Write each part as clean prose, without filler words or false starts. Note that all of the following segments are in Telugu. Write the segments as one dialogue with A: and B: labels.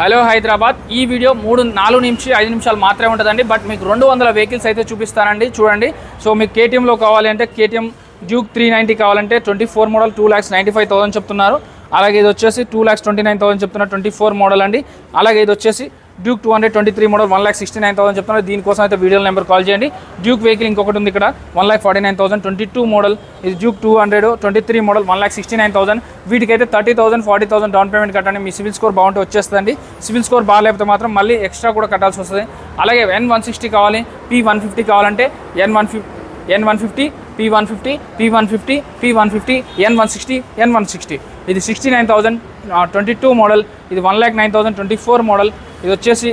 A: హలో హైదరాబాద్. ఈ వీడియో 4 నుంచి 5 నిమిషాలు మాత్రమే ఉంటుందండి. బట్ మీకు 200 వెహికల్స్ అయితే చూపిస్తానండి, చూడండి. సో మీకు కేటీఎంలో కావాలి అంటే కేటీఎం డ్యూక్ 390 కావాలంటే 24 మోడల్ 2,95,000 చెప్తున్నారు. అలాగే ఇది వచ్చేసి 2,29,000 చెప్తున్నారు, 24 మోడల్ అండి. అలాగే ఇది వచ్చేసి డ్యూక్ 223 మోడల్ 1,69,000 చెప్తున్నారు. దీనికోసం అయితే వీడియో నెంబర్ కాల్ చేయండి. డ్యూక్ వెహికల్ ఇంకొకటి ఉంది ఇక్కడ 1,49,000 22 మోడల్. ఇది డ్యూక్ 223 మోడల్ 1,69,000. వీటికైతే 30,000 40,000 డౌన్ పేమెంట్ కట్టండి. మీ సివిల్ స్కోర్ బాగుంటే వచ్చేస్తుందండి. సివిల్ స్కోర్ బాగాలేకపోతే మాత్రం మళ్ళీ ఎక్స్ట్రా కూడా కట్టాల్సి వస్తుంది. అలాగే N160 కావాలి, P150 కావాలంటే N150 P150 P150 P150 N160 N160. ఇది 69,000 22 మోడల్. ఇది 1,09,000 24 మోడల్. ఇది వచ్చేసి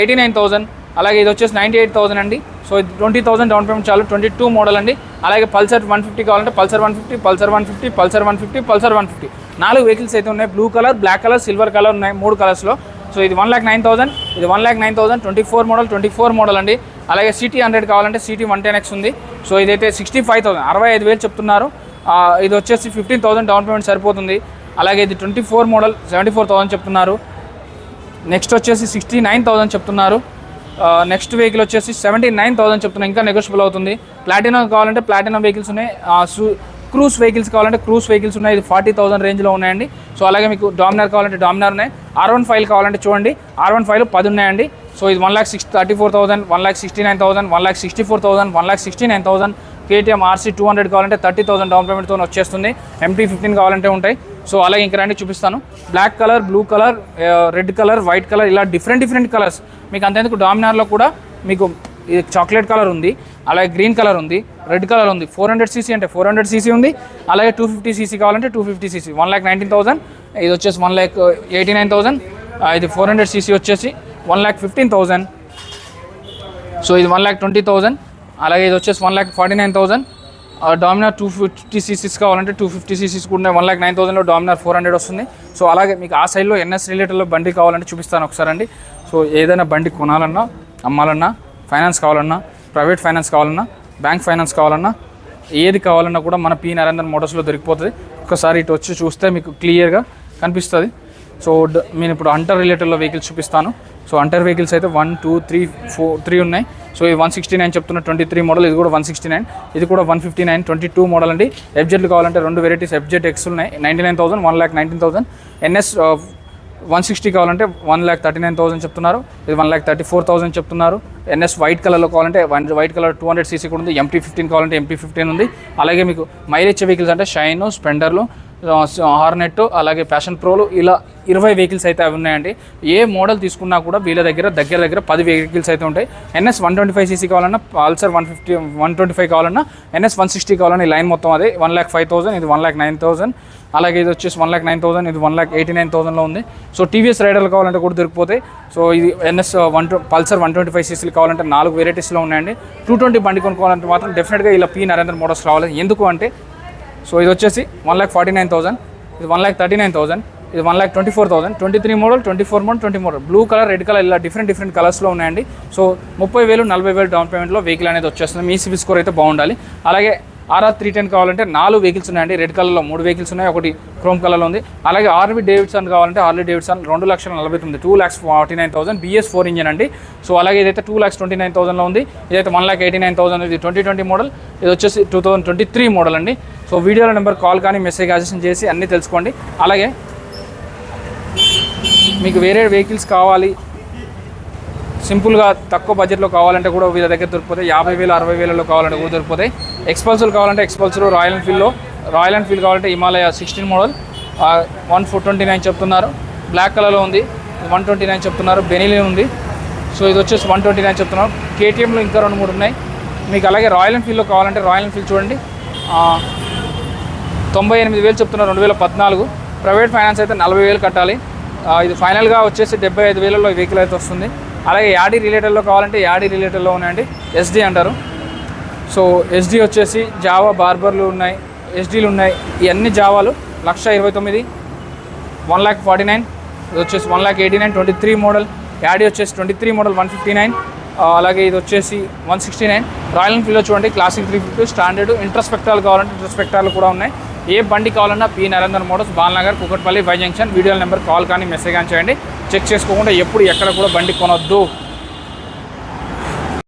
A: 89,000. అలాగే ఇది వచ్చేసి 98,000 అండి. సో ఇది 20,000 డౌన్ పేమెంట్ చాలు, 22 మోడల్ అండి. అలాగే పల్సర్ 150 కావాలంటే Pulsar 150 Pulsar 150 Pulsar 150 Pulsar 150. 4 vehicles అయితే ఉన్నాయి. Blue colour, black colour, silver colour ఉన్నాయి, 3 కలర్స్లో. సో ఇది 1,09,000, ఇది 1,09,000 24 మోడల్ అండి. అలాగే సిటీ 100 కావాలంటే సిటీ 110X ఉంది. సో ఇదైతే 65,000 65,000 చెప్తున్నారు. ఇది వచ్చేసి 15,000 డౌన్ పేమెంట్ సరిపోతుంది. అలాగే ఇది 24 మోడల్ 74,000 చెప్తున్నారు. నెక్స్ట్ వచ్చేసి 69,000 చెప్తున్నారు. నెక్స్ట్ వెహికల్ వచ్చేసి 79,000 చెప్తున్నారు. ఇంకా నెగోషియబుల్ అవుతుంది. ప్లాటినం కావాలంటే ప్లాటినం వెహికల్స్ ఉన్నాయి. క్రూస్ వెహికల్స్ కావాలంటే క్రూస్ వెహికల్స్ ఉన్నాయి. ఇది 40,000 రేంజ్లో ఉన్నాయండి. సో అలాగే మీకు డామినార్ కావాలంటే డామినార్ ఉన్నాయి. R15 కావాలంటే చూడండి, R15 10 ఉన్నాయండి. సో ఇది 1,34,000 1,69,000 1,64,000 1,69,000. KTM RC 200 కావాలంటే 30,000 డౌన్ పేమెంట్తో వచ్చేస్తుంది. MT15 కావాలంటే ఉంటాయి. సో అలాగే ఇంకా రండి చూపిస్తాను. Black colour, blue colour, red colour, white colour, ఇలా డిఫరెంట్ కలర్స్ మీకు అంతేందుకు. డామినార్లో కూడా మీకు ఇది చాక్లెట్ కలర్ ఉంది, అలాగే గ్రీన్ కలర్ ఉంది, రెడ్ కలర్ ఉంది. 400cc అంటే 400cc ఉంది. అలాగే 250cc కావాలంటే 250cc 1,19,000. ఇది వచ్చేసి 1,89,000. ఇది 400cc వచ్చేసి 1,15,000. సో ఇది 1,20,000. అలాగే ఇది వచ్చేసి 1,49,000. డామినార్ 250cc కావాలంటే 250cc కూడా 1,09,000లో డామినార్ 400 వస్తుంది. సో అలాగే మీకు ఆ సైడ్లో NS రిలేటెడ్లో బండి కావాలంటే చూపిస్తాను ఒకసారి అండి. సో ఏదైనా బండి కొనాలన్నా, అమ్మాలన్నా, ఫైనాన్స్ కావాలన్నా, ప్రైవేట్ ఫైనాన్స్ కావాలన్నా, బ్యాంక్ ఫైనాన్స్ కావాలన్నా, ఏది కావాలన్నా కూడా మన P నరేందర్ మోటార్స్లో దొరికిపోతుంది. ఒకసారి ఇటు వచ్చి చూస్తే మీకు క్లియర్గా కనిపిస్తుంది. సో నేను ఇప్పుడు అంటర్ రిలేటెడ్లో వెహికల్స్ చూపిస్తాను. సో అంటర్ వెహికల్స్ అయితే 1 2 3 4 3 ఉన్నాయి. సో ఇది 169 చెప్తున్న 23 మోడల్. ఇది కూడా 169. ఇది కూడా 159 22 మోడల్ అండి. FZలు కావాలంటే 2 వెరైటీస్ FZX ఉన్నాయి. 99,000 1,19,000. NS 160 కావాలంటే 1,39,000 చెప్తున్నారు. ఇది 1,34,000 చెప్తున్నారు. NS వైట్ కలర్లో కావాలంటే వైట్ కలర్ 200cc కూడా ఉంది. MT15 కావాలంటే MT15 ఉంది. అలాగే మీకు మైలేజ్ వెహికల్స్ అంటే షైన్, స్ప్లెండర్లు, హార్నెట్, అలాగే ప్యాషన్ ప్రోలు, ఇలా 20 వెహికల్స్ అయితే అవి ఉన్నాయండి. ఏ మోడల్ తీసుకున్నా కూడా వీళ్ళ దగ్గర 10 వెహికల్స్ అయితే ఉంటాయి. NS 125cc కావాలన్నా, పల్సర్ 125 కావాలన్నా, NS 160 కావాలన్నా, ఈ లైన్ మొత్తం అదే 1,05,000. ఇది 1,09,000. అలాగే ఇది వచ్చేసి 1,09,000. ఇది 1,89,000లో ఉంది. సో TVS రైడర్లు కావాలంటే కూడా దొరికిపోతాయి. సో ఇది NS పల్సర్ 125cc కావాలంటే 4 వెరైటీస్లో ఉన్నాయండి. 220 బండి కొనుక్కోవాలంటే మాత్రం డెఫినెట్గా ఇలా P నరేందర్ మోటార్స్ రావాలి. ఎందుకు అంటే సో ఇది వచ్చేసి 1,49,000. ఇది 1,39,000. ఇది 1,24,000. 23 model 24 model 20 model. Blue colour, red colour, ఇలా డిఫరెంట్ కలర్స్లో ఉన్నాయండి. సో 30,000 40,000 డౌన్ పేమెంట్లో వెహికల్ అనేది వచ్చేస్తుంది. మీ సివిల్ స్కోర్ అయితే బాగుండాలి. అలాగే RR 310 కావాలంటే 4 వెహికల్స్ ఉన్నాయండి. రెడ్ కలర్లో 3 వెహికల్స్ ఉన్నాయి, ఒకటి క్రోమ్ కలర్లో ఉంది. అలాగే RV డేవిడ్సన్ కావాలంటే RV డేవిడ్సన్ 2,49,000 2,49,000 BS4 ఇంజన్ అండి. సో అలాగే ఇదైతే 2,29,000లో ఉంది. ఇదైతే 1,89,000. ఇది 2020 మోడల్. ఇది వచ్చేసి 2023 మోడల్ అండి. సో వీడియోలో నెంబర్ కాల్ కానీ మెసేజ్ అసిస్టెంట్ చేసి అన్నీ తెలుసుకోండి. అలాగే మీకు వేరే వెహికల్స్ కావాలి, సింపుల్గా తక్కువ బడ్జెట్లో కావాలంటే కూడా వీళ్ళ దగ్గర దొరికిపోతాయి. 50,000 60,000లో కావాలంటే కూడా దొరికిపోతాయి. ఎక్స్పల్సర్ కావాలంటే ఎక్స్పల్సర్, రాయల్ ఎన్ఫీల్డ్ కావాలంటే హిమాలయ 16 మోడల్ 1,429 చెప్తున్నారు. బ్లాక్ కలర్లో ఉంది, 129 చెప్తున్నారు. బెనిలీ ఉంది. సో ఇది వచ్చేసి 129 చెప్తున్నారు. KTMలో ఇంకా 2-3 ఉన్నాయి మీకు. అలాగే రాయల్ ఎన్ఫీల్డ్లో కావాలంటే రాయల్ ఎన్ఫీల్డ్ చూడండి 98,000 చెప్తున్నారు 2014. ప్రైవేట్ ఫైనాన్స్ అయితే 40,000 కట్టాలి. ఇది ఫైనల్గా వచ్చేసి 75,000లో ఈ వెహికల్ అయితే వస్తుంది. అలాగే యాడీ రిలేటెడ్లో కావాలంటే యాడీ రిలేటెడ్లో ఉన్నాయండి. SD అంటారు. సో SD వచ్చేసి జావా బార్బర్లు ఉన్నాయి, SDలు ఉన్నాయి. ఈ అన్ని జావాలు 1,29,000 1,49,000. ఇది వచ్చేసి 1,89,000 23 మోడల్. యాడీ వచ్చేసి 23 మోడల్ 159. అలాగే ఇది వచ్చేసి 169. రాయల్ ఎన్ఫీల్డ్లో చూడండి క్లాసిక్ 350 స్టాండర్డ్. ఇంట్రస్పెక్టాలు కావాలంటే ఇంట్రస్పెక్టాలు కూడా ఉన్నాయి. ఏ బండి కావాలన్నా P Narender Motors, Balanagar, Kukatpally, Y junction. Video number call కానీ మెసేజ్ కానీ చేయండి. చెక్ చేసుకోకుండా ఎప్పుడు ఎక్కడ కూడా బండి కొనొద్దు.